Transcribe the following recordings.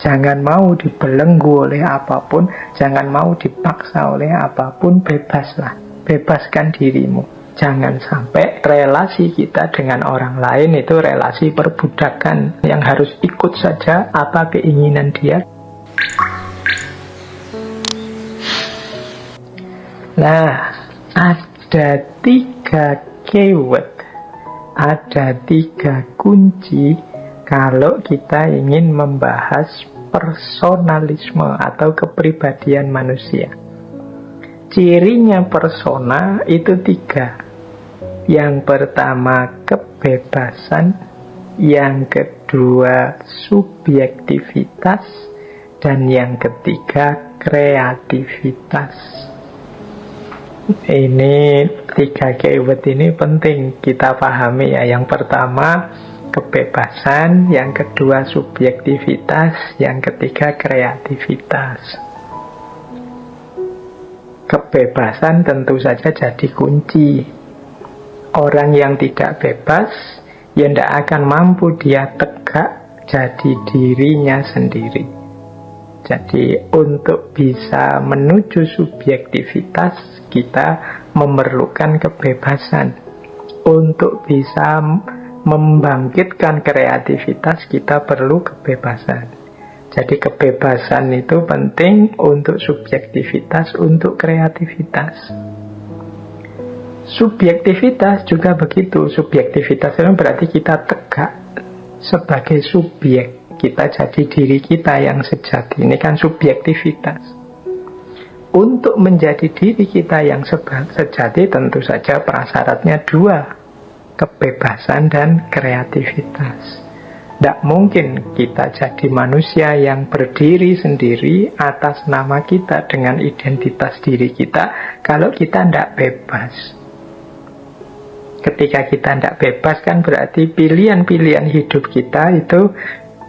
Jangan mau dibelenggu oleh apapun, jangan mau dipaksa oleh apapun, bebaslah. Bebaskan dirimu. Jangan sampai relasi kita dengan orang lain itu relasi perbudakan yang harus ikut saja apa keinginan dia. Nah, ada 3 keyword, ada 3 kunci kalau kita ingin membahas personalisme atau kepribadian manusia. Cirinya persona itu 3. Yang pertama kebebasan, yang kedua subjektivitas, dan yang ketiga kreativitas. Ini 3 keyword ini penting kita pahami ya. Yang pertama kebebasan, yang kedua subjektivitas, yang ketiga kreativitas. Kebebasan tentu saja jadi kunci. Orang yang tidak bebas, ya tidak akan mampu dia tegak jadi dirinya sendiri. Jadi untuk bisa menuju subjektivitas, kita memerlukan kebebasan. Untuk bisa membangkitkan kreativitas, kita perlu kebebasan. Jadi kebebasan itu penting untuk subjektivitas, untuk kreativitas. Subjektivitas juga begitu. Subjektivitas itu berarti kita tegak sebagai subjek. Kita jadi diri kita yang sejati. Ini kan subjektivitas. Untuk menjadi diri kita yang sejati tentu saja prasyaratnya 2. Kebebasan dan kreativitas. Tidak mungkin kita jadi manusia yang berdiri sendiri atas nama kita dengan identitas diri kita kalau kita tidak bebas. Ketika kita tidak bebas kan berarti pilihan-pilihan hidup kita itu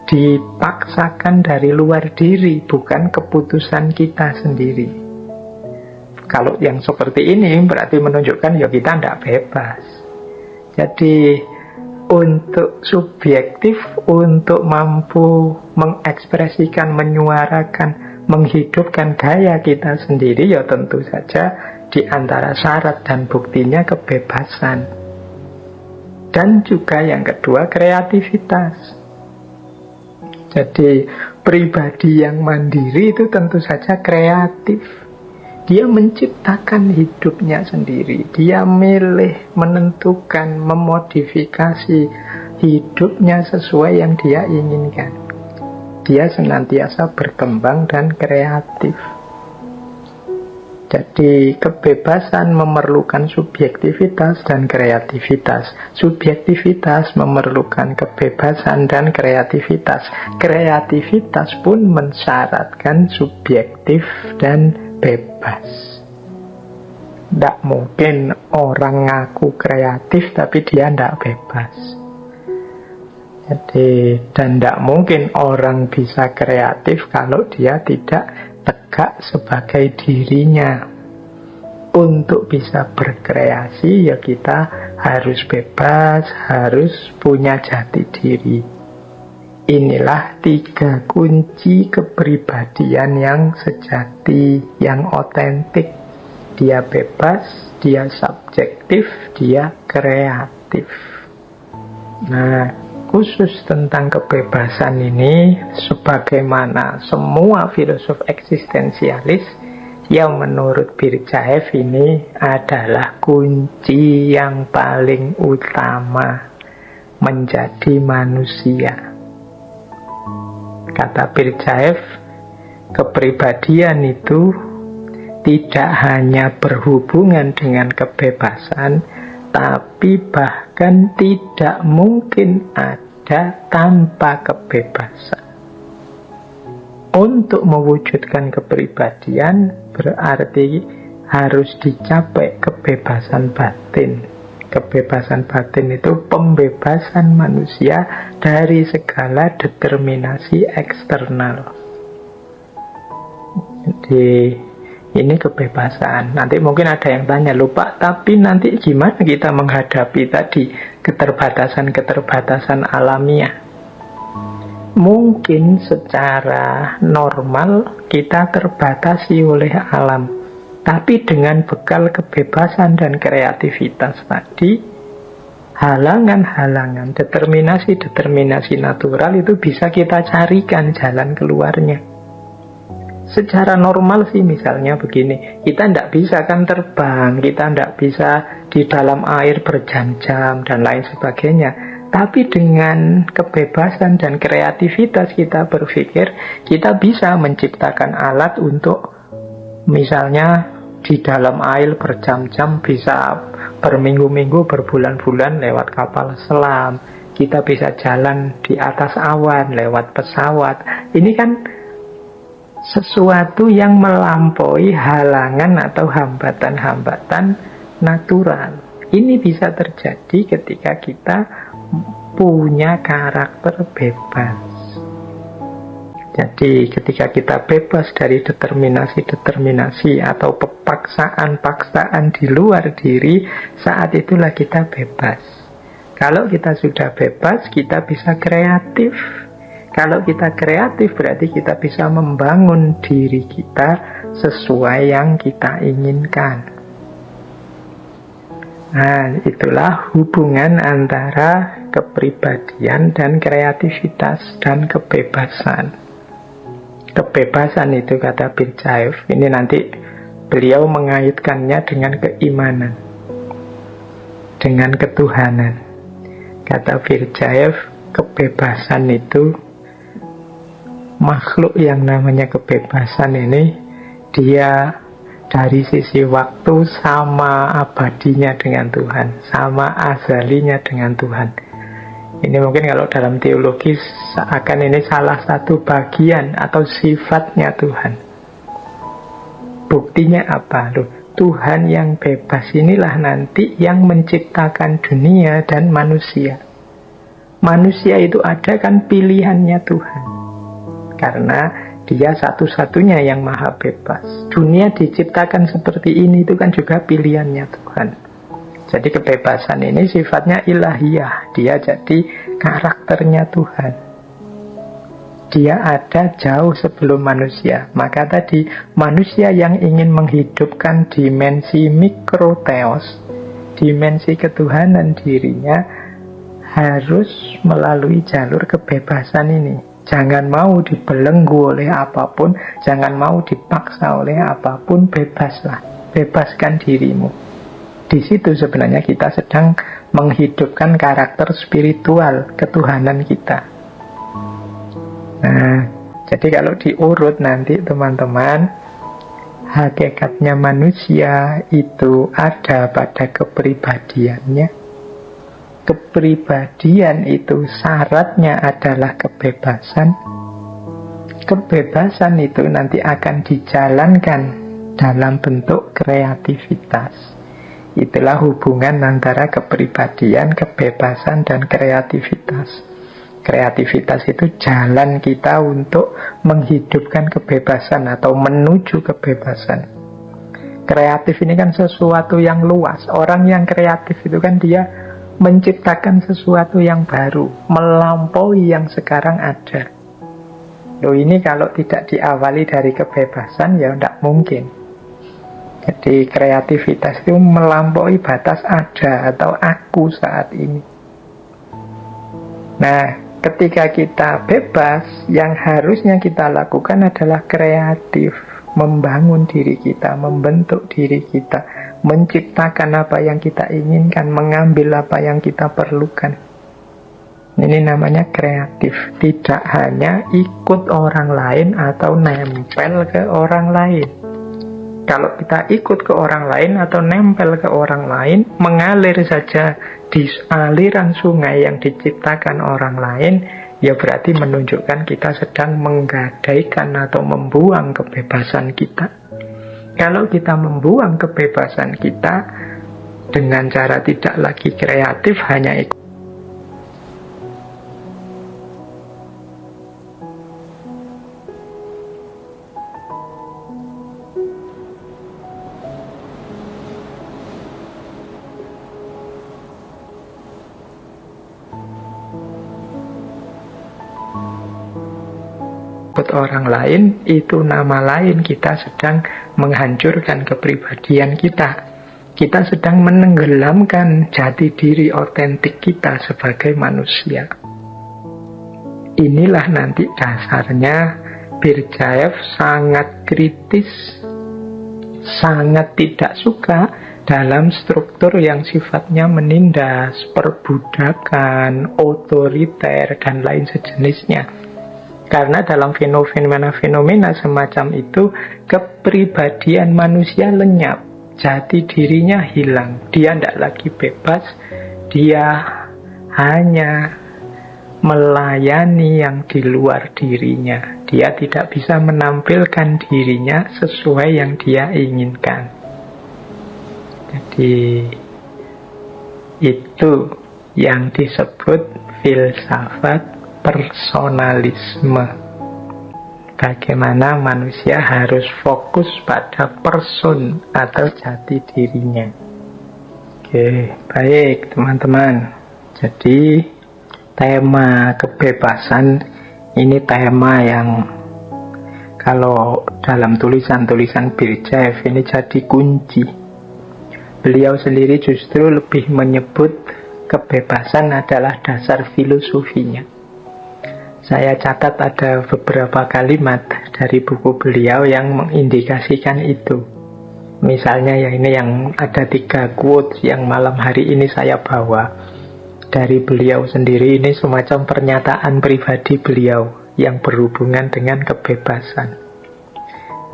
dipaksakan dari luar diri, bukan keputusan kita sendiri. Kalau yang seperti ini berarti menunjukkan ya kita tidak bebas. Jadi untuk subjektif, untuk mampu mengekspresikan, menyuarakan, menghidupkan gaya kita sendiri, ya tentu saja di antara syarat dan buktinya kebebasan. Dan juga yang kedua kreativitas. Jadi pribadi yang mandiri itu tentu saja kreatif. Dia menciptakan hidupnya sendiri. Dia milih, menentukan, memodifikasi hidupnya sesuai yang dia inginkan. Dia senantiasa berkembang dan kreatif. Jadi kebebasan memerlukan subjektivitas dan kreativitas. Subjektivitas memerlukan kebebasan dan kreativitas. Kreativitas pun mensyaratkan subjektif dan bebas. Tidak mungkin orang ngaku kreatif tapi dia tidak bebas. Jadi, dan tidak mungkin orang bisa kreatif kalau dia tidak tegak sebagai dirinya. Untuk bisa berkreasi ya kita harus bebas, harus punya jati diri. Inilah 3 kunci kepribadian yang sejati, yang otentik. Dia bebas, dia subjektif, dia kreatif. Nah, khusus tentang kebebasan ini, sebagaimana semua filosof eksistensialis, yang menurut Birjaev ini adalah kunci yang paling utama menjadi manusia. Kata Birjaev, kepribadian itu tidak hanya berhubungan dengan kebebasan, tapi bahkan tidak mungkin ada tanpa kebebasan. Untuk mewujudkan kepribadian berarti harus dicapai kebebasan batin. Kebebasan batin itu pembebasan manusia dari segala determinasi eksternal. Jadi ini kebebasan. Nanti mungkin ada yang tanya, lupa, tapi nanti gimana kita menghadapi tadi keterbatasan-keterbatasan alamiah? Mungkin secara normal kita terbatasi oleh alam, tapi dengan bekal kebebasan dan kreativitas tadi, halangan-halangan, determinasi-determinasi natural itu bisa kita carikan jalan keluarnya. Secara normal sih misalnya begini, kita tidak bisa kan terbang, kita tidak bisa di dalam air berjam-jam dan lain sebagainya. Tapi dengan kebebasan dan kreativitas kita berpikir, kita bisa menciptakan alat untuk misalnya di dalam air berjam-jam, bisa berminggu-minggu, berbulan-bulan lewat kapal selam. Kita bisa jalan di atas awan lewat pesawat. Ini kan sesuatu yang melampaui halangan atau hambatan-hambatan natural. Ini bisa terjadi ketika kita punya karakter bebas. Jadi ketika kita bebas dari determinasi-determinasi atau paksaan-paksaan di luar diri, saat itulah kita bebas. Kalau kita sudah bebas, kita bisa kreatif. Kalau kita kreatif berarti kita bisa membangun diri kita sesuai yang kita inginkan. Nah, itulah hubungan antara kepribadian dan kreativitas dan kebebasan. Kebebasan itu kata Birjaev, ini nanti beliau mengaitkannya dengan keimanan, dengan ketuhanan. Kata Birjaev, kebebasan itu, makhluk yang namanya kebebasan ini, dia dari sisi waktu sama abadinya dengan Tuhan, sama azalinya dengan Tuhan. Ini mungkin kalau dalam teologi seakan ini salah satu bagian atau sifatnya Tuhan. Buktinya apa? Loh, Tuhan yang bebas inilah nanti yang menciptakan dunia dan manusia. Manusia itu ada kan pilihannya Tuhan, karena Dia satu-satunya yang maha bebas. Dunia diciptakan seperti ini itu kan juga pilihannya Tuhan. Jadi kebebasan ini sifatnya ilahiyah. Dia jadi karakternya Tuhan. Dia ada jauh sebelum manusia. Maka tadi manusia yang ingin menghidupkan dimensi mikroteos, dimensi ketuhanan dirinya, harus melalui jalur kebebasan ini. Jangan mau dibelenggu oleh apapun, jangan mau dipaksa oleh apapun, bebaslah, bebaskan dirimu. Di situ sebenarnya kita sedang menghidupkan karakter spiritual ketuhanan kita. Nah, jadi kalau diurut nanti teman-teman, hakikatnya manusia itu ada pada kepribadiannya. Kepribadian itu syaratnya adalah kebebasan. Kebebasan itu nanti akan dijalankan dalam bentuk kreativitas. Itulah hubungan antara kepribadian, kebebasan, dan kreativitas. Kreativitas itu jalan kita untuk menghidupkan kebebasan atau menuju kebebasan. Kreatif ini kan sesuatu yang luas. Orang yang kreatif itu kan dia menciptakan sesuatu yang baru, melampaui yang sekarang ada. Loh, ini kalau tidak diawali dari kebebasan ya tidak mungkin. Jadi kreativitas itu melampaui batas ada atau aku saat ini. Nah, ketika kita bebas, yang harusnya kita lakukan adalah kreatif, membangun diri kita, membentuk diri kita, menciptakan apa yang kita inginkan, mengambil apa yang kita perlukan. Ini namanya kreatif. Tidak hanya ikut orang lain atau nempel ke orang lain. Kalau kita ikut ke orang lain atau nempel ke orang lain, mengalir saja di aliran sungai yang diciptakan orang lain, ya berarti menunjukkan kita sedang menggadaikan atau membuang kebebasan kita. Kalau kita membuang kebebasan kita dengan cara tidak lagi kreatif, hanya ikut. menyebut orang lain, itu nama lain. Kita sedang menghancurkan kepribadian kita. Kita sedang menenggelamkan jati diri otentik kita sebagai manusia. Inilah nanti dasarnya Berdyaev sangat kritis, sangat tidak suka dalam struktur yang sifatnya menindas, perbudakan, otoriter, dan lain sejenisnya. Karena dalam fenomena-fenomena semacam itu, kepribadian manusia lenyap, jati dirinya hilang. Dia tidak lagi bebas, dia hanya melayani yang di luar dirinya. Dia tidak bisa menampilkan dirinya sesuai yang dia inginkan. Jadi itu yang disebut filsafat personalisme. Bagaimana manusia harus fokus pada person atau jati dirinya. Oke, baik teman-teman. Jadi tema kebebasan ini tema yang kalau dalam tulisan-tulisan Berdyaev ini jadi kunci. Beliau sendiri justru lebih menyebut kebebasan adalah dasar filosofinya. Saya catat ada beberapa kalimat dari buku beliau yang mengindikasikan itu. Misalnya ya ini yang ada 3 quotes yang malam hari ini saya bawa dari beliau sendiri. Ini semacam pernyataan pribadi beliau yang berhubungan dengan kebebasan.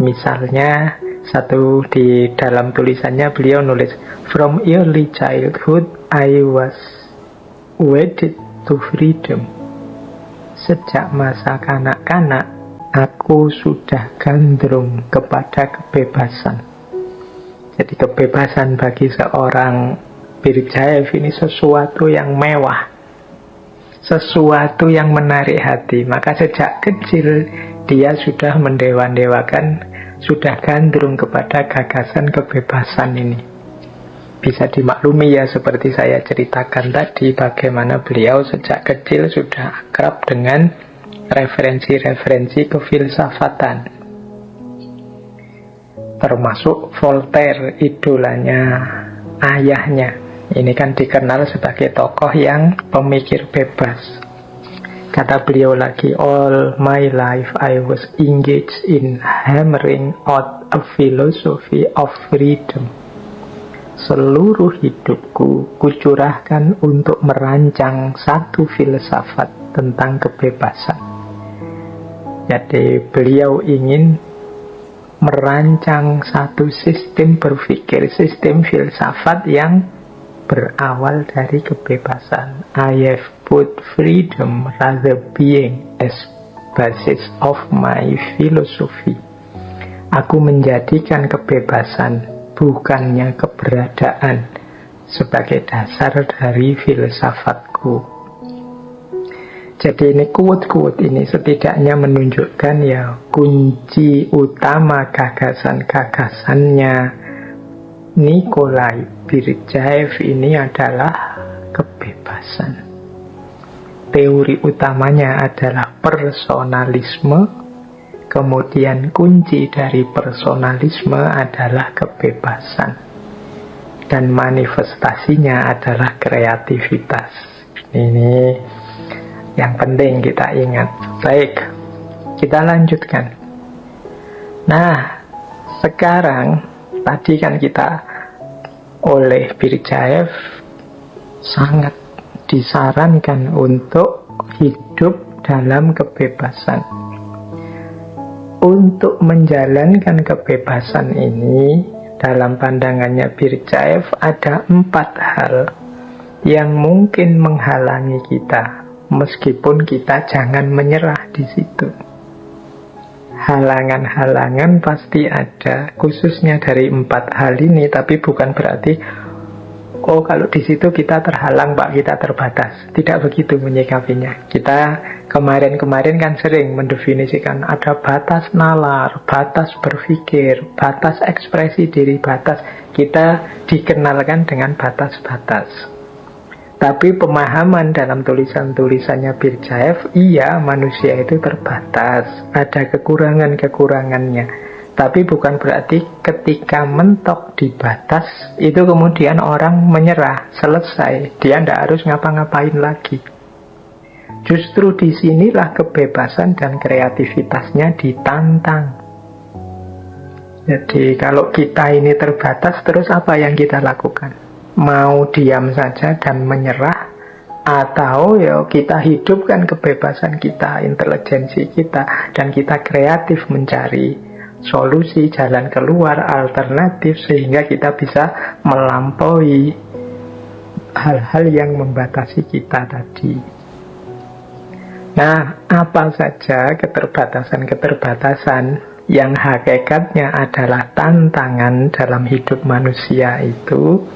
Misalnya satu di dalam tulisannya beliau nulis, "From early childhood I was wedded to freedom." Sejak masa kanak-kanak aku sudah gandrung kepada kebebasan. Jadi kebebasan bagi seorang Berdyaev ini sesuatu yang mewah, sesuatu yang menarik hati. Maka sejak kecil dia sudah mendewa-dewakan, sudah gandrung kepada gagasan kebebasan ini. Bisa dimaklumi ya, seperti saya ceritakan tadi, bagaimana beliau sejak kecil sudah akrab dengan referensi-referensi kefilsafatan. Termasuk Voltaire, idolanya ayahnya. Ini kan dikenal sebagai tokoh yang pemikir bebas. Kata beliau lagi, "All my life I was engaged in hammering out a philosophy of freedom." Seluruh hidupku kucurahkan untuk merancang satu filsafat tentang kebebasan. Jadi beliau ingin merancang satu sistem berpikir, sistem filsafat yang berawal dari kebebasan. I have put freedom rather being as basis of my philosophy. Aku menjadikan kebebasan, bukannya keberadaan, sebagai dasar dari filsafatku. Jadi ini quote-quote ini setidaknya menunjukkan ya kunci utama gagasan-gagasannya Nikolai Berdyaev ini adalah kebebasan. Teori utamanya adalah personalisme, kemudian kunci dari personalisme adalah kebebasan, dan manifestasinya adalah kreativitas. Ini yang penting kita ingat. Baik, kita lanjutkan. Nah, sekarang tadi kan kita oleh Berdyaev sangat disarankan untuk hidup dalam kebebasan. Untuk menjalankan kebebasan ini, dalam pandangannya Berdyaev ada 4 hal yang mungkin menghalangi kita, meskipun kita jangan menyerah di situ. Halangan-halangan pasti ada, khususnya dari 4 hal ini, tapi bukan berarti oh kalau di situ kita terhalang Pak, kita terbatas. Tidak begitu menyikapinya. Kita kemarin-kemarin kan sering mendefinisikan ada batas nalar, batas berpikir, batas ekspresi diri, batas. Kita dikenalkan dengan batas-batas. Tapi pemahaman dalam tulisan-tulisannya Birjaev, iya manusia itu terbatas, ada kekurangan-kekurangannya. Tapi bukan berarti ketika mentok di batas, itu kemudian orang menyerah, selesai. Dia tidak harus ngapa-ngapain lagi. Justru disinilah kebebasan dan kreativitasnya ditantang. Jadi kalau kita ini terbatas, terus apa yang kita lakukan? Mau diam saja dan menyerah, atau ya kita hidupkan kebebasan kita, intelijensi kita, dan kita kreatif mencari solusi, jalan keluar, alternatif, sehingga kita bisa melampaui hal-hal yang membatasi kita tadi. Nah, apa saja keterbatasan-keterbatasan yang hakikatnya adalah tantangan dalam hidup manusia itu?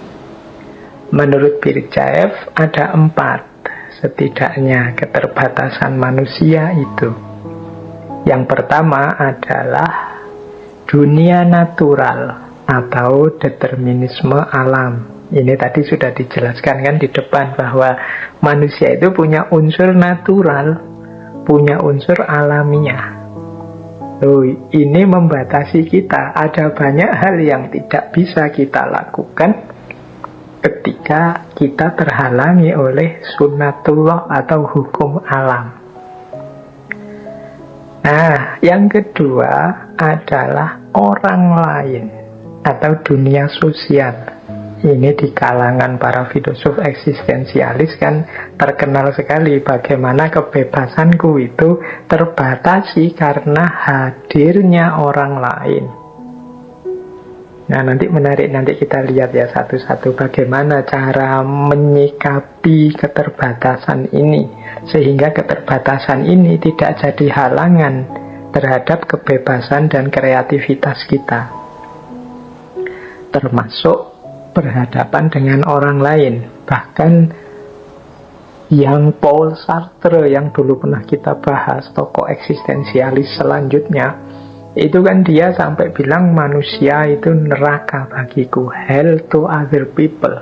Menurut Birjaev ada 4 setidaknya keterbatasan manusia itu. Yang pertama adalah dunia natural atau determinisme alam. Ini tadi sudah dijelaskan kan di depan bahwa manusia itu punya unsur natural, punya unsur alamiah. Ini membatasi kita. Ada banyak hal yang tidak bisa kita lakukan ketika kita terhalangi oleh sunnatullah atau hukum alam. Nah, yang kedua adalah orang lain atau dunia sosial. Ini di kalangan para filosof eksistensialis kan terkenal sekali bagaimana kebebasanku itu terbatasi karena hadirnya orang lain. Nah, nanti menarik, nanti kita lihat ya satu-satu bagaimana cara menyikapi keterbatasan ini, sehingga keterbatasan ini tidak jadi halangan terhadap kebebasan dan kreativitas kita, termasuk berhadapan dengan orang lain. Bahkan yang Paul Sartre yang dulu pernah kita bahas, tokoh eksistensialis selanjutnya, itu kan dia sampai bilang manusia itu neraka bagiku, hell to other people.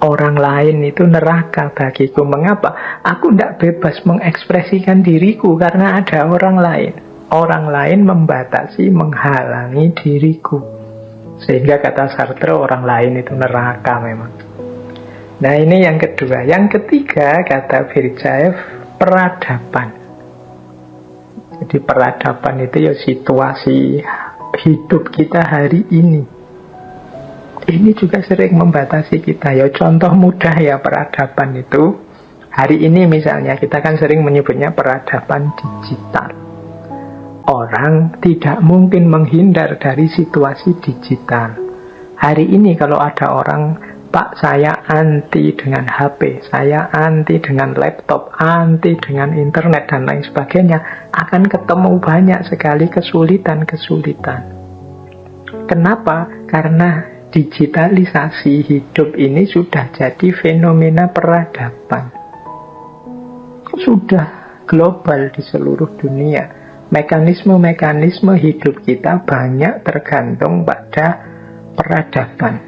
Orang lain itu neraka bagiku. Mengapa? Aku tidak bebas mengekspresikan diriku karena ada orang lain. Orang lain membatasi, menghalangi diriku. Sehingga kata Sartre orang lain itu neraka memang. Nah, ini yang kedua. Yang ketiga kata Birjaev, peradaban. Jadi peradaban itu ya situasi hidup kita hari ini. Ini juga sering membatasi kita. Ya contoh mudah ya peradaban itu. Hari ini misalnya kita kan sering menyebutnya peradaban digital. Orang tidak mungkin menghindar dari situasi digital. Hari ini kalau ada orang, Pak, saya anti dengan HP, saya anti dengan laptop, anti dengan internet, dan lain sebagainya, akan ketemu banyak sekali kesulitan-kesulitan. Kenapa? Karena digitalisasi hidup ini sudah jadi fenomena peradaban. Sudah global di seluruh dunia. Mekanisme-mekanisme hidup kita banyak tergantung pada peradaban,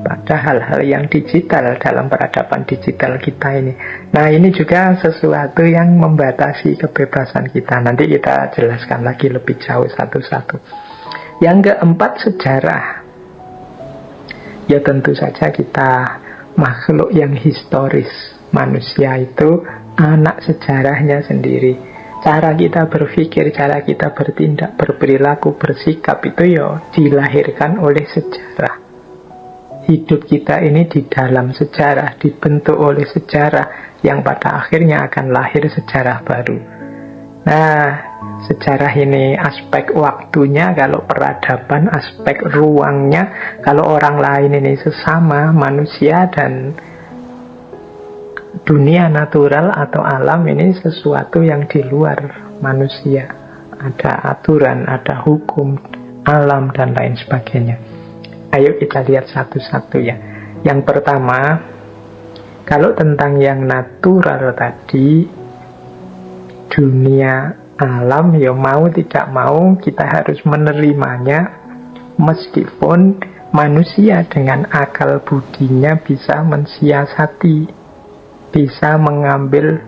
pada hal-hal yang digital dalam peradaban digital kita ini. Nah, ini juga sesuatu yang membatasi kebebasan kita. Nanti kita jelaskan lagi lebih jauh satu-satu. Yang keempat, sejarah. Ya tentu saja kita makhluk yang historis. Manusia itu anak sejarahnya sendiri. Cara kita berpikir, cara kita bertindak, berperilaku, bersikap itu ya dilahirkan oleh sejarah. Hidup kita ini di dalam sejarah, dibentuk oleh sejarah, yang pada akhirnya akan lahir sejarah baru. Nah, sejarah ini aspek waktunya, kalau peradaban aspek ruangnya, kalau orang lain ini sesama manusia, dan dunia natural atau alam ini sesuatu yang di luar manusia. Ada aturan, ada hukum alam dan lain sebagainya. Ayo kita lihat satu-satu ya. Yang pertama, kalau tentang yang natural tadi, dunia alam, ya mau tidak mau kita harus menerimanya, meskipun manusia dengan akal budinya bisa mensiasati bisa mengambil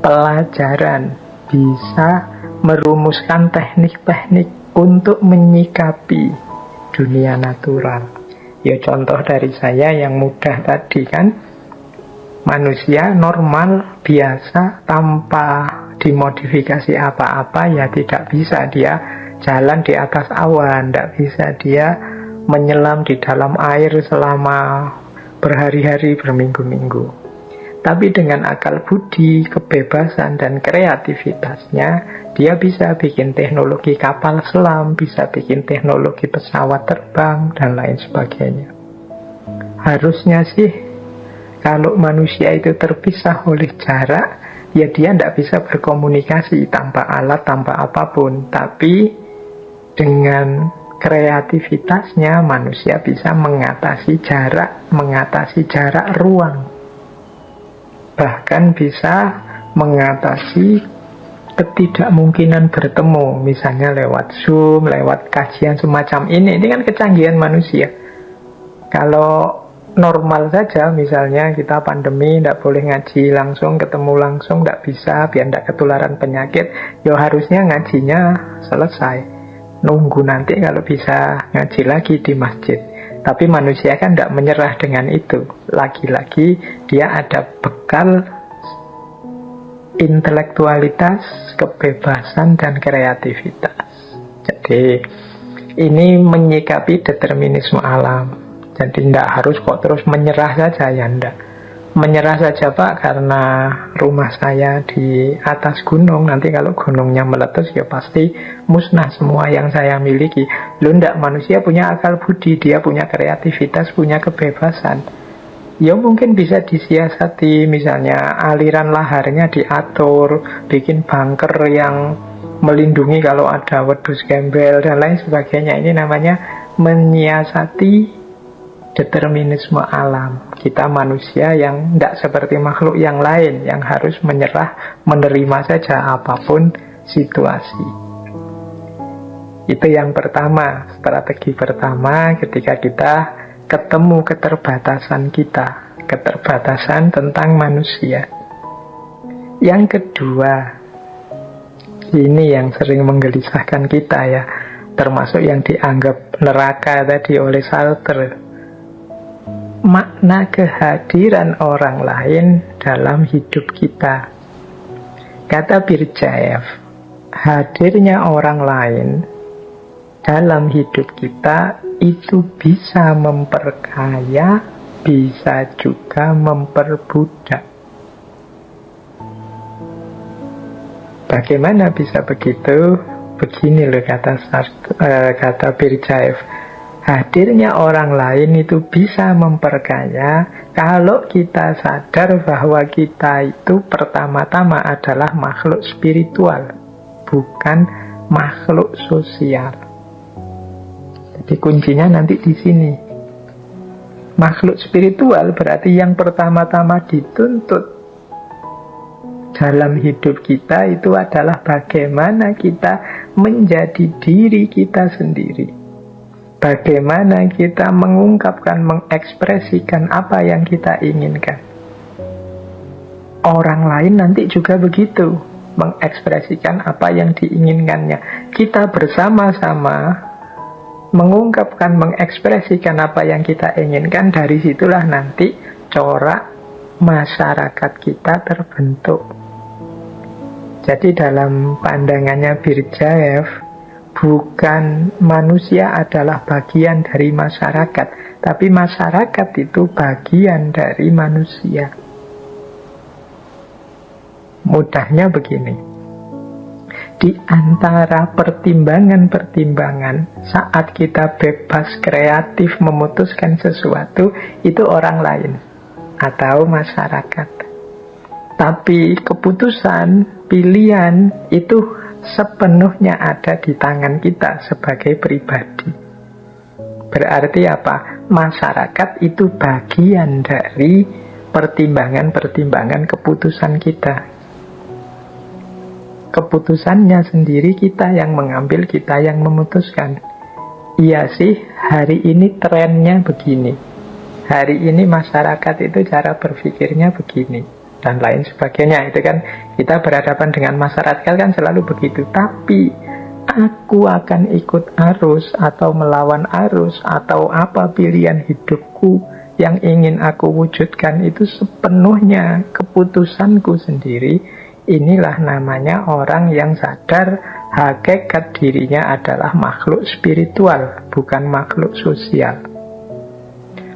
pelajaran, bisa merumuskan teknik-teknik untuk menyikapi dunia natural. Ya contoh dari saya yang mudah tadi kan, manusia normal, biasa, tanpa dimodifikasi apa-apa, ya tidak bisa dia jalan di atas awan, tidak bisa dia menyelam di dalam air selama berhari-hari, berminggu-minggu. Tapi dengan akal budi, kebebasan, dan kreativitasnya, dia bisa bikin teknologi kapal selam, bisa bikin teknologi pesawat terbang, dan lain sebagainya. Harusnya sih, kalau manusia itu terpisah oleh jarak, ya dia tidak bisa berkomunikasi tanpa alat, tanpa apapun. Tapi dengan kreativitasnya, manusia bisa mengatasi jarak ruang. Bahkan bisa mengatasi ketidakmungkinan bertemu, misalnya lewat Zoom, lewat kajian semacam ini. Ini kan kecanggihan manusia. Kalau normal saja, misalnya kita pandemi, tidak boleh ngaji langsung, ketemu langsung, tidak bisa, biar tidak ketularan penyakit, ya harusnya ngajinya selesai. Nunggu nanti kalau bisa ngaji lagi di masjid. Tapi manusia kan tidak menyerah dengan itu. Lagi-lagi dia ada bekal intelektualitas, kebebasan, dan kreativitas. Jadi ini menyikapi determinisme alam. Jadi tidak harus kok terus menyerah saja, ya tidak. Menyerah saja Pak, karena rumah saya di atas gunung, nanti kalau gunungnya meletus ya pasti musnah semua yang saya miliki. Loh enggak, manusia punya akal budi, dia punya kreativitas, punya kebebasan. Ya mungkin bisa disiasati, misalnya aliran laharnya diatur, bikin bunker yang melindungi kalau ada wedus gembel dan lain sebagainya. Ini namanya menyiasati determinisme alam. Kita manusia yang tidak seperti makhluk yang lain, yang harus menyerah, menerima saja apapun situasi. Itu yang pertama, strategi pertama ketika kita ketemu keterbatasan kita, keterbatasan tentang manusia. Yang kedua, ini yang sering menggelisahkan kita ya, termasuk yang dianggap neraka tadi oleh Sartre. Makna kehadiran orang lain dalam hidup kita. Kata Birjaev, hadirnya orang lain dalam hidup kita itu bisa memperkaya, bisa juga memperbudak. Bagaimana bisa begitu? Begini loh kata Birjaev. Hadirnya orang lain itu bisa memperkaya kalau kita sadar bahwa kita itu pertama-tama adalah makhluk spiritual, bukan makhluk sosial. Jadi kuncinya nanti di sini. Makhluk spiritual berarti yang pertama-tama dituntut dalam hidup kita itu adalah bagaimana kita menjadi diri kita sendiri. Bagaimana kita mengungkapkan, mengekspresikan apa yang kita inginkan. Orang lain nanti juga begitu, mengekspresikan apa yang diinginkannya. Kita bersama-sama mengungkapkan, mengekspresikan apa yang kita inginkan. Dari situlah nanti corak masyarakat kita terbentuk. Jadi dalam pandangannya Birjaev, bukan manusia adalah bagian dari masyarakat, tapi masyarakat itu bagian dari manusia. Mudahnya begini, di antara pertimbangan-pertimbangan saat kita bebas kreatif memutuskan sesuatu, itu orang lain atau masyarakat. Tapi keputusan, pilihan itu sepenuhnya ada di tangan kita sebagai pribadi. Berarti apa? Masyarakat itu bagian dari pertimbangan-pertimbangan keputusan kita. Keputusannya sendiri kita yang mengambil, kita yang memutuskan. Iya sih, hari ini trennya begini. Hari ini masyarakat itu cara berpikirnya begini. dan lain sebagainya. Itu kan kita berhadapan dengan masyarakat kan selalu begitu. Tapi aku akan ikut arus atau melawan arus atau apa pilihan hidupku yang ingin aku wujudkan itu sepenuhnya keputusanku sendiri. Inilah namanya orang yang sadar hakikat dirinya adalah makhluk spiritual, bukan makhluk sosial.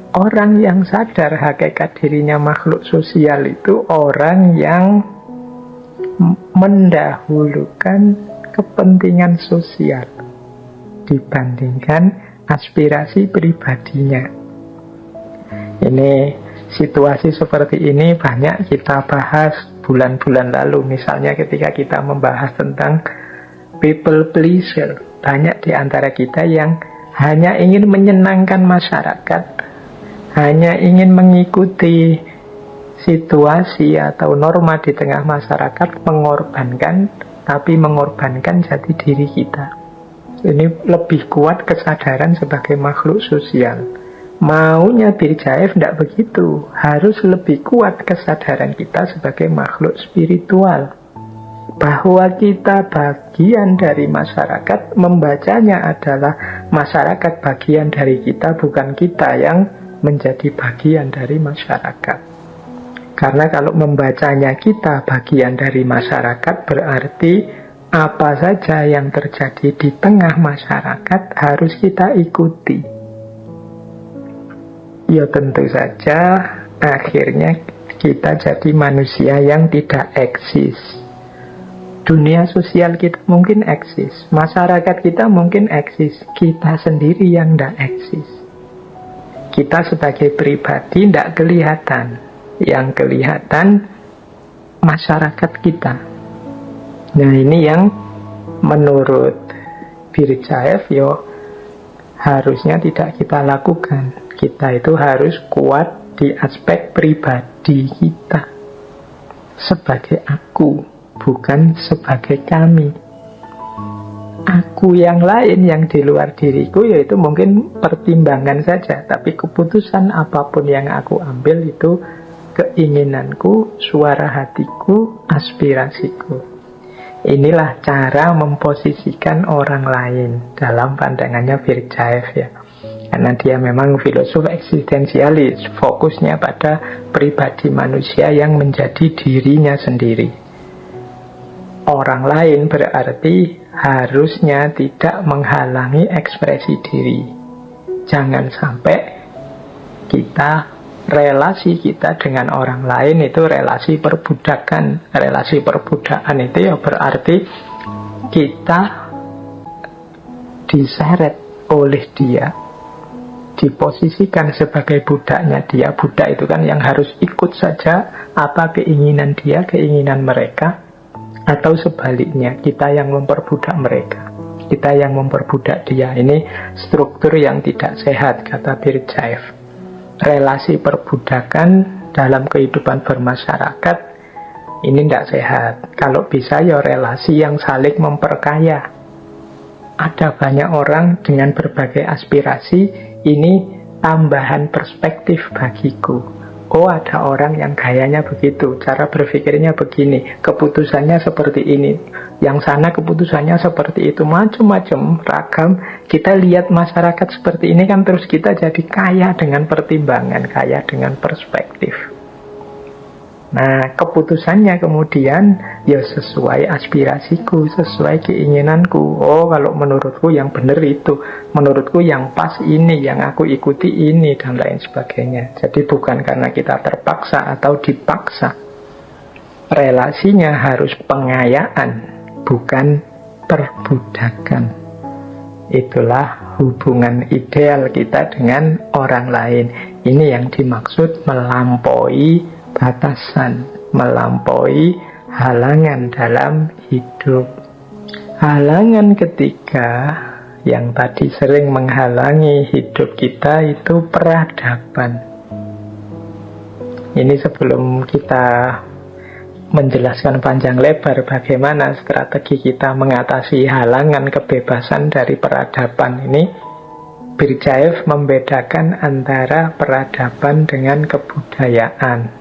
Orang yang sadar hakikat dirinya makhluk sosial itu orang yang mendahulukan kepentingan sosial dibandingkan aspirasi pribadinya. Ini situasi seperti ini banyak kita bahas bulan-bulan lalu. Misalnya ketika kita membahas tentang people pleaser, banyak di antara kita yang hanya ingin menyenangkan masyarakat, hanya ingin mengikuti situasi atau norma di tengah masyarakat, tapi mengorbankan jati diri kita. Ini lebih kuat kesadaran sebagai makhluk sosial. Maunya Birjaev tidak begitu. Harus lebih kuat kesadaran kita sebagai makhluk spiritual, bahwa kita bagian dari masyarakat. Membacanya adalah masyarakat bagian dari kita, bukan kita yang menjadi bagian dari masyarakat. Karena kalau membacanya kita bagian dari masyarakat, berarti apa saja yang terjadi di tengah masyarakat harus kita ikuti. Ya tentu saja akhirnya kita jadi manusia yang tidak eksis. Dunia sosial kita mungkin eksis, masyarakat kita mungkin eksis, kita sendiri yang tidak eksis. Kita sebagai pribadi tidak kelihatan, yang kelihatan masyarakat kita. Nah ini yang menurut Birjaev harusnya tidak kita lakukan. Kita itu harus kuat di aspek pribadi kita sebagai aku, bukan sebagai kami. Aku yang lain yang di luar diriku yaitu mungkin pertimbangan saja, tapi keputusan apapun yang aku ambil itu keinginanku, suara hatiku, aspirasiku. Inilah cara memposisikan orang lain dalam pandangannya Birjaev ya. Karena dia memang filosof eksistensialis, fokusnya pada pribadi manusia yang menjadi dirinya sendiri. Orang lain berarti harusnya tidak menghalangi ekspresi diri. Jangan sampai relasi kita dengan orang lain itu relasi perbudakan. Relasi perbudakan itu ya berarti kita diseret oleh dia, diposisikan sebagai budaknya dia. Budak itu kan yang harus ikut saja apa keinginan dia, keinginan mereka. Atau sebaliknya, kita yang memperbudak mereka, kita yang memperbudak dia. Ini struktur yang tidak sehat, kata Birjaev. Relasi perbudakan dalam kehidupan bermasyarakat ini tidak sehat. Kalau bisa ya relasi yang saling memperkaya. Ada banyak orang dengan berbagai aspirasi, ini tambahan perspektif bagiku. Oh, ada orang yang gayanya begitu, cara berpikirnya begini, keputusannya seperti ini, yang sana keputusannya seperti itu, macam-macam, ragam. Kita lihat masyarakat seperti ini kan terus kita jadi kaya dengan pertimbangan, kaya dengan perspektif. Nah, keputusannya kemudian ya sesuai aspirasiku, sesuai keinginanku. Oh, kalau menurutku yang benar itu, menurutku yang pas ini, yang aku ikuti ini, dan lain sebagainya. Jadi bukan karena kita terpaksa atau dipaksa. Relasinya harus pengayaan, bukan perbudakan. Itulah hubungan ideal kita dengan orang lain. Ini yang dimaksud melampaui batasan, melampaui halangan dalam hidup. Halangan ketiga yang tadi sering menghalangi hidup kita itu peradaban. Ini sebelum kita menjelaskan panjang lebar bagaimana strategi kita mengatasi halangan kebebasan dari peradaban ini, Birjaev membedakan antara peradaban dengan kebudayaan.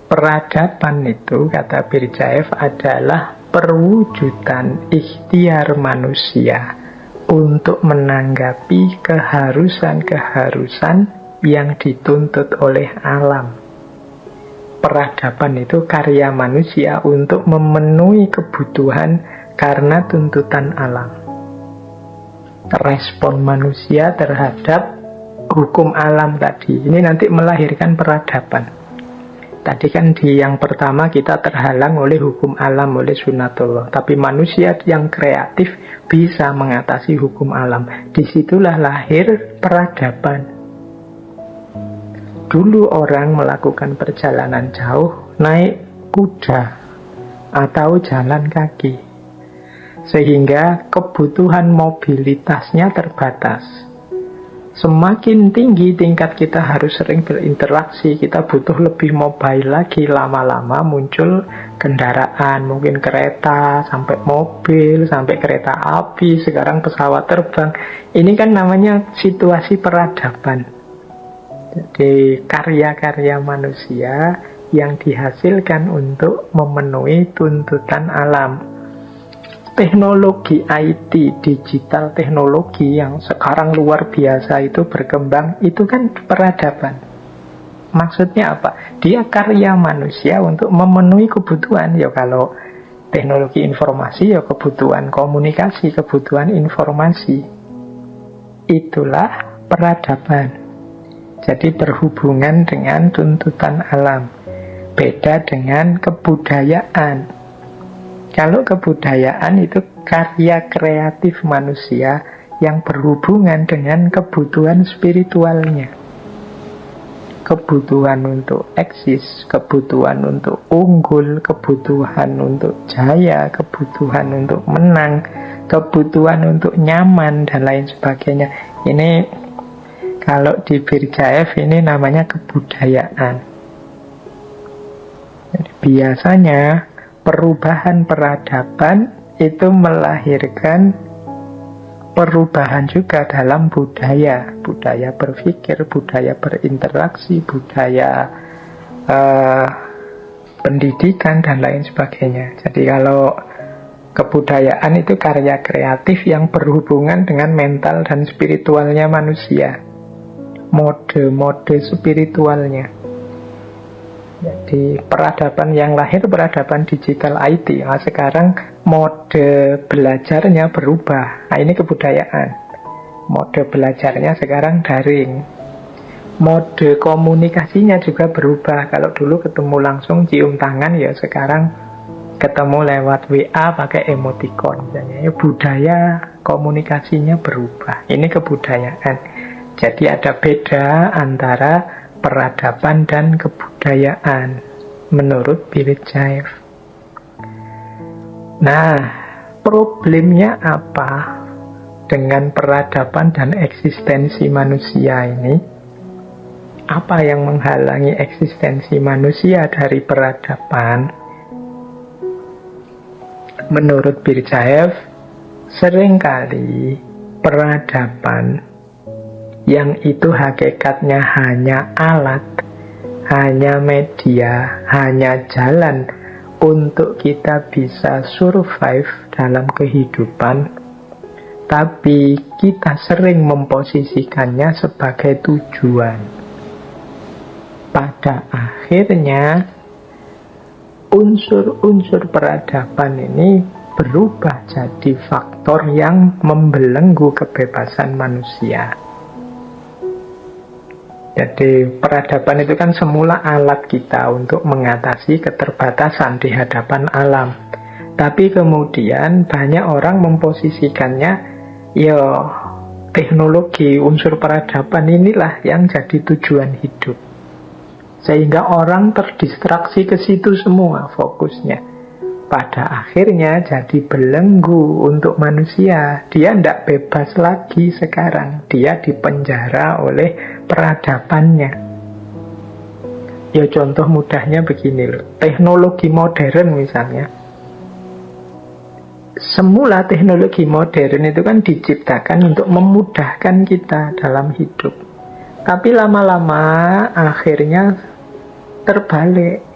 Peradaban itu, kata Birjaev, adalah perwujudan ikhtiar manusia untuk menanggapi keharusan-keharusan yang dituntut oleh alam. Peradaban itu karya manusia untuk memenuhi kebutuhan karena tuntutan alam. Respon manusia terhadap hukum alam tadi, ini nanti melahirkan peradaban. Tadi kan di yang pertama kita terhalang oleh hukum alam, oleh sunatullah. Tapi manusia yang kreatif bisa mengatasi hukum alam. Disitulah lahir peradaban. Dulu orang melakukan perjalanan jauh naik kuda atau jalan kaki, sehingga kebutuhan mobilitasnya terbatas. Semakin tinggi tingkat kita harus sering berinteraksi, kita butuh lebih mobile lagi. Lama-lama muncul kendaraan, mungkin kereta, sampai mobil, sampai kereta api, sekarang pesawat terbang. Ini kan namanya situasi peradaban. Jadi karya-karya manusia yang dihasilkan untuk memenuhi tuntutan alam. Teknologi IT, digital teknologi yang sekarang luar biasa itu berkembang, itu kan peradaban. Maksudnya apa? Dia karya manusia untuk memenuhi kebutuhan. Ya kalau teknologi informasi, ya kebutuhan komunikasi, kebutuhan informasi. Itulah peradaban. Jadi berhubungan dengan tuntutan alam. Beda dengan kebudayaan. Kalau kebudayaan itu karya kreatif manusia yang berhubungan dengan kebutuhan spiritualnya. Kebutuhan untuk eksis, kebutuhan untuk unggul, kebutuhan untuk jaya, kebutuhan untuk menang, kebutuhan untuk nyaman, dan lain sebagainya. Ini kalau di Birjaev ini namanya kebudayaan. Jadi biasanya perubahan peradaban itu melahirkan perubahan juga dalam budaya. Budaya berpikir, budaya berinteraksi, budaya pendidikan, dan lain sebagainya. Jadi kalau kebudayaan itu karya kreatif yang berhubungan dengan mental dan spiritualnya manusia. Mode-mode spiritualnya. Jadi peradaban yang lahir, peradaban digital IT. Nah, sekarang mode belajarnya berubah. Nah, ini kebudayaan. Mode belajarnya sekarang daring. Mode komunikasinya juga berubah. Kalau dulu ketemu langsung cium tangan, ya sekarang ketemu lewat WA pakai emoticon. Ya, budaya komunikasinya berubah. Ini kebudayaan. Jadi ada beda antara peradaban dan kebudayaan menurut Birjaev. Nah, problemnya apa dengan peradaban dan eksistensi manusia ini? Apa yang menghalangi eksistensi manusia dari peradaban? Menurut Birjaev, seringkali peradaban yang itu hakikatnya hanya alat, hanya media, hanya jalan untuk kita bisa survive dalam kehidupan, tapi kita sering memposisikannya sebagai tujuan. Pada akhirnya unsur-unsur peradaban ini berubah jadi faktor yang membelenggu kebebasan manusia. Jadi peradaban itu kan semula alat kita untuk mengatasi keterbatasan di hadapan alam. Tapi kemudian banyak orang memposisikannya, ya teknologi, unsur peradaban inilah yang jadi tujuan hidup. Sehingga orang terdistraksi ke situ semua fokusnya. Pada akhirnya jadi belenggu untuk manusia. Dia tidak bebas lagi sekarang. Dia dipenjara oleh peradabannya. Ya contoh mudahnya begini loh. Teknologi modern misalnya. Semula teknologi modern itu kan diciptakan untuk memudahkan kita dalam hidup. Tapi lama-lama akhirnya terbalik.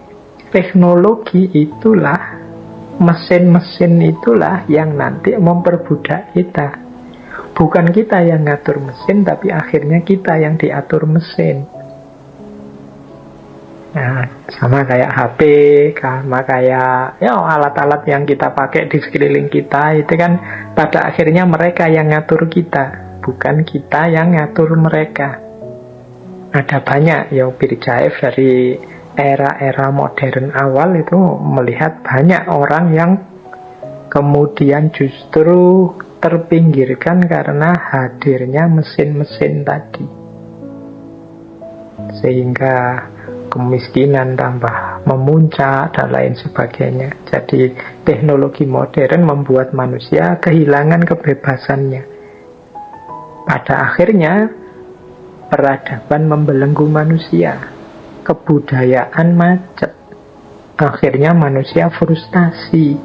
Teknologi itulah, mesin-mesin itulah yang nanti memperbudak kita. Bukan kita yang ngatur mesin, tapi akhirnya kita yang diatur mesin. Nah, sama kayak HP, sama kayak ya alat-alat yang kita pakai di sekeliling kita, itu kan pada akhirnya mereka yang ngatur kita, bukan kita yang ngatur mereka. Ada banyak ya, Birjaev dari era-era modern awal itu melihat banyak orang yang kemudian justru terpinggirkan karena hadirnya mesin-mesin tadi, sehingga kemiskinan tambah memuncak dan lain sebagainya. Jadi teknologi modern membuat manusia kehilangan kebebasannya. Pada akhirnya peradaban membelenggu manusia, kebudayaan macet. Akhirnya manusia frustasi,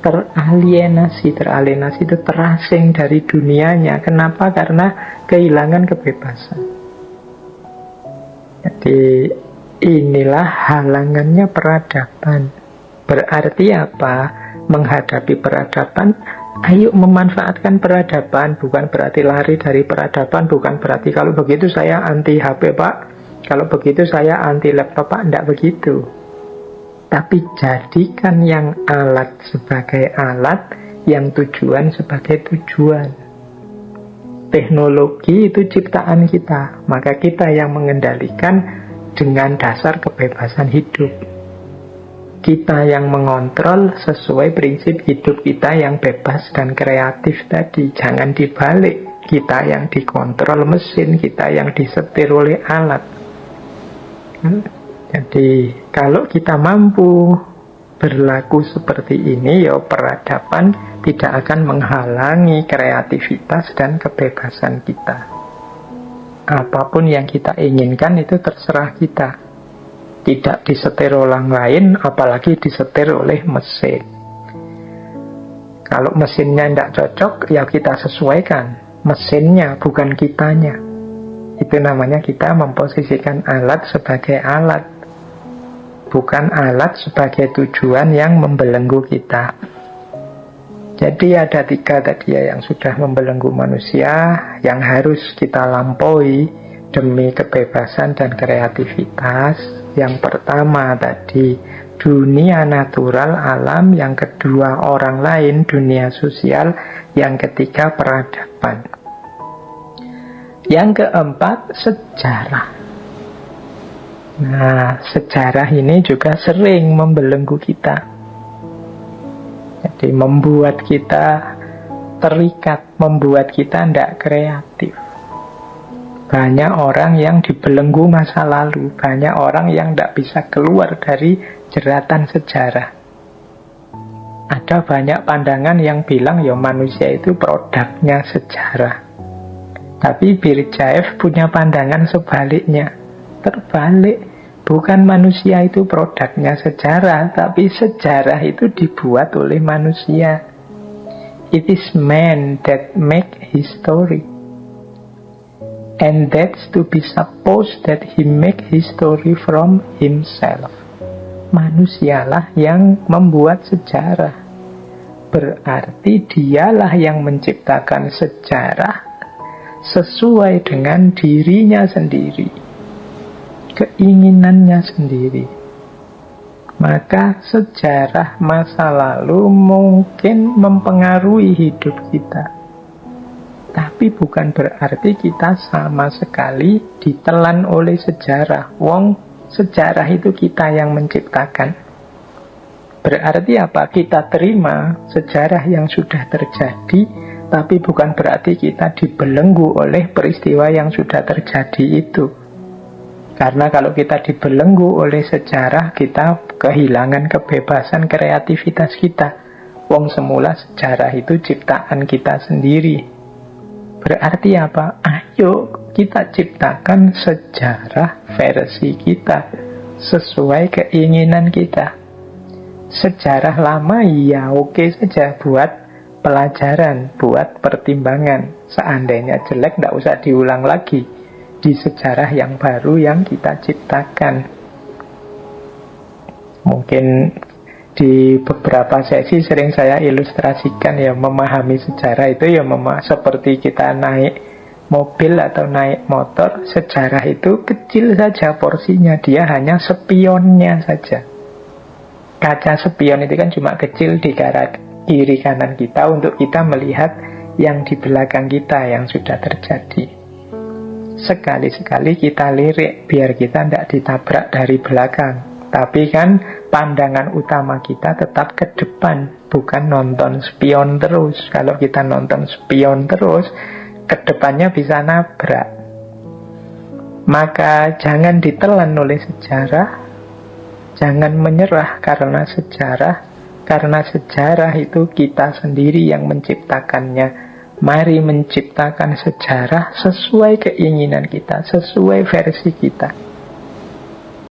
teralienasi itu terasing dari dunianya. Kenapa? Karena kehilangan kebebasan. Jadi inilah halangannya peradaban. Berarti apa? Menghadapi peradaban, ayo memanfaatkan peradaban. Bukan berarti lari dari peradaban, bukan berarti kalau begitu saya anti HP Pak, kalau begitu saya anti laptop Pak. Tidak begitu. Tapi jadikan yang alat sebagai alat, yang tujuan sebagai tujuan. Teknologi itu ciptaan kita, maka kita yang mengendalikan dengan dasar kebebasan hidup. Kita yang mengontrol sesuai prinsip hidup kita yang bebas dan kreatif tadi. Jangan dibalik, kita yang dikontrol mesin, kita yang disetir oleh alat. Jadi kalau kita mampu berlaku seperti ini, ya peradaban tidak akan menghalangi kreativitas dan kebebasan kita. Apapun yang kita inginkan itu terserah kita. Tidak disetir orang lain, apalagi disetir oleh mesin. Kalau mesinnya tidak cocok, ya kita sesuaikan. Mesinnya, bukan kitanya. Itu namanya kita memposisikan alat sebagai alat, bukan alat sebagai tujuan yang membelenggu kita. Jadi ada 3 tadi ya yang sudah membelenggu manusia, yang harus kita lampaui demi kebebasan dan kreativitas. Yang pertama tadi dunia natural, alam. Yang kedua orang lain, dunia sosial. Yang ketiga peradaban. Yang keempat sejarah. Nah, sejarah ini juga sering membelenggu kita. Jadi membuat kita terikat, membuat kita tidak kreatif. Banyak orang yang dibelenggu masa lalu, banyak orang yang tidak bisa keluar dari jeratan sejarah. Ada banyak pandangan yang bilang ya manusia itu produknya sejarah. Tapi Birjaev punya pandangan sebaliknya. Terbalik, bukan manusia itu produknya sejarah, tapi sejarah itu dibuat oleh manusia. It is man that make history. And that's to be supposed that he make history from himself. Manusialah yang membuat sejarah. Berarti dialah yang menciptakan sejarah sesuai dengan dirinya sendiri, keinginannya sendiri. Maka sejarah masa lalu mungkin mempengaruhi hidup kita, tapi bukan berarti kita sama sekali ditelan oleh sejarah. Wong sejarah itu kita yang menciptakan. Berarti apa? Kita terima sejarah yang sudah terjadi, tapi bukan berarti kita dibelenggu oleh peristiwa yang sudah terjadi itu. Karena kalau kita dibelenggu oleh sejarah, kita kehilangan kebebasan kreativitas kita. Wong semula sejarah itu ciptaan kita sendiri. Berarti apa? Ayo kita ciptakan sejarah versi kita sesuai keinginan kita. Sejarah lama ya oke saja buat pelajaran, buat pertimbangan. Seandainya jelek tidak usah diulang lagi di sejarah yang baru yang kita ciptakan. Mungkin di beberapa sesi sering saya ilustrasikan ya, memahami sejarah itu ya seperti kita naik mobil atau naik motor. Sejarah itu kecil saja porsinya, dia hanya spionnya saja. Kaca spion itu kan cuma kecil di kiri kanan kita untuk kita melihat yang di belakang kita yang sudah terjadi. Sekali-sekali kita lirik biar kita tidak ditabrak dari belakang. Tapi kan pandangan utama kita tetap ke depan, bukan nonton spion terus. Kalau kita nonton spion terus, ke depannya bisa nabrak. Maka jangan ditelan oleh sejarah, jangan menyerah karena sejarah itu kita sendiri yang menciptakannya. Mari menciptakan sejarah sesuai keinginan kita, sesuai versi kita.